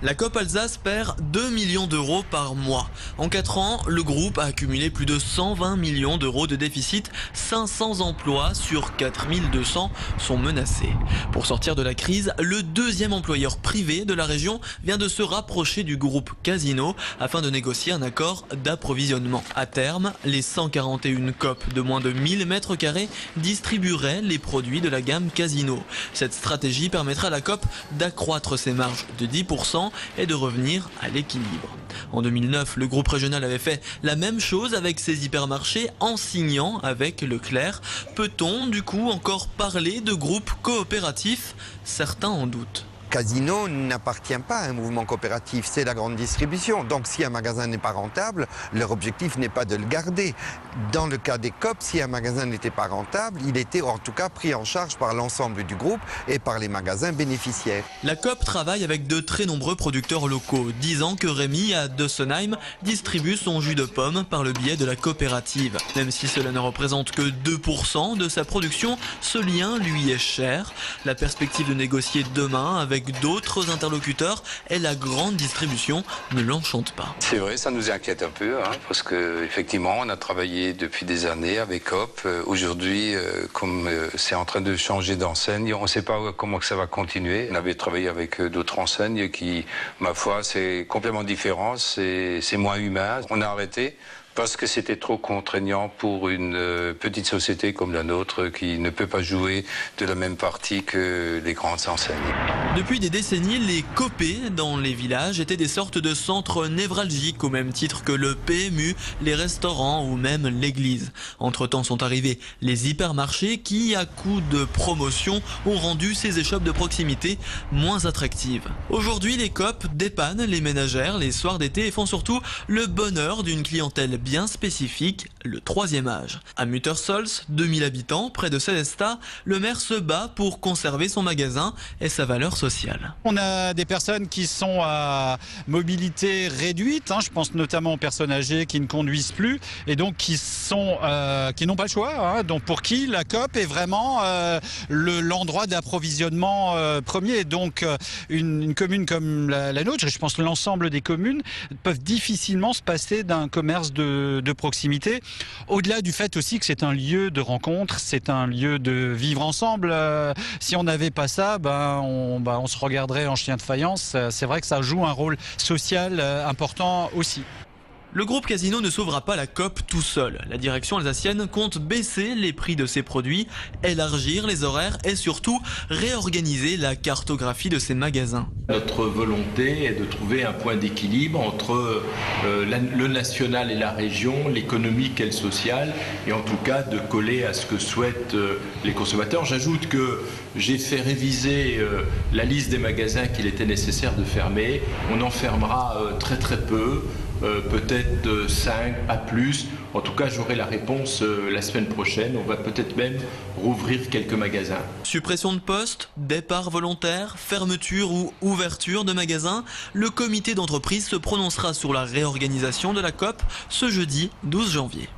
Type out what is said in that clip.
La Coop Alsace perd 2 millions d'euros par mois. En 4 ans, le groupe a accumulé plus de 120 millions d'euros de déficit. 500 emplois sur 4200 sont menacés. Pour sortir de la crise, le deuxième employeur privé de la région vient de se rapprocher du groupe Casino afin de négocier un accord d'approvisionnement. À terme, les 141 Coop de moins de 1000 mètres carrés distribueraient les produits de la gamme Casino. Cette stratégie permettra à la Coop d'accroître ses marges de 10% et de revenir à l'équilibre. En 2009, le groupe régional avait fait la même chose avec ses hypermarchés en signant avec Leclerc. Peut-on du coup encore parler de groupe coopératif? Certains en doutent. Casino n'appartient pas à un mouvement coopératif, c'est la grande distribution. Donc si un magasin n'est pas rentable, leur objectif n'est pas de le garder. Dans le cas des Coop, si un magasin n'était pas rentable, il était en tout cas pris en charge par l'ensemble du groupe et par les magasins bénéficiaires. La Coop travaille avec de très nombreux producteurs locaux, disant que Rémi à Dossenheim distribue son jus de pomme par le biais de la coopérative. Même si cela ne représente que 2% de sa production, ce lien lui est cher. La perspective de négocier demain avec d'autres interlocuteurs et la grande distribution ne l'enchante pas. C'est vrai, ça nous inquiète un peu, parce qu'effectivement, on a travaillé depuis des années avec Coop. Aujourd'hui, comme c'est en train de changer d'enseigne, on ne sait pas comment ça va continuer. On avait travaillé avec d'autres enseignes qui, ma foi, c'est complètement différent, c'est moins humain. On a arrêté parce que c'était trop contraignant pour une petite société comme la nôtre qui ne peut pas jouer de la même partie que les grandes enseignes. Depuis des décennies, les copés dans les villages étaient des sortes de centres névralgiques au même titre que le PMU, les restaurants ou même l'église. Entre-temps sont arrivés les hypermarchés qui, à coup de promotion, ont rendu ces échoppes de proximité moins attractives. Aujourd'hui, les Coop dépannent les ménagères les soirs d'été et font surtout le bonheur d'une clientèle bien spécifique, le troisième âge. À Muttersols, 2000 habitants, près de Célestat, le maire se bat pour conserver son magasin et sa valeur sociale. On a des personnes qui sont à mobilité réduite, je pense notamment aux personnes âgées qui ne conduisent plus et donc qui n'ont pas le choix, donc pour qui la Coop est vraiment l'endroit d'approvisionnement premier. Donc une commune comme la nôtre, et je pense que l'ensemble des communes peuvent difficilement se passer d'un commerce de proximité, au-delà du fait aussi que c'est un lieu de rencontre, c'est un lieu de vivre ensemble. Si on n'avait pas ça, on se regarderait en chien de faïence. C'est vrai que ça joue un rôle social important aussi. Le groupe Casino ne sauvera pas la Coop tout seul. La direction alsacienne compte baisser les prix de ses produits, élargir les horaires et surtout réorganiser la cartographie de ses magasins. Notre volonté est de trouver un point d'équilibre entre le national et la région, l'économique et le social, et en tout cas de coller à ce que souhaitent les consommateurs. J'ajoute que j'ai fait réviser la liste des magasins qu'il était nécessaire de fermer. On en fermera très très peu. Peut-être 5, pas plus. En tout cas, j'aurai la réponse la semaine prochaine. On va peut-être même rouvrir quelques magasins. Suppression de postes, départ volontaire, fermeture ou ouverture de magasins. Le comité d'entreprise se prononcera sur la réorganisation de la Coop ce jeudi 12 janvier.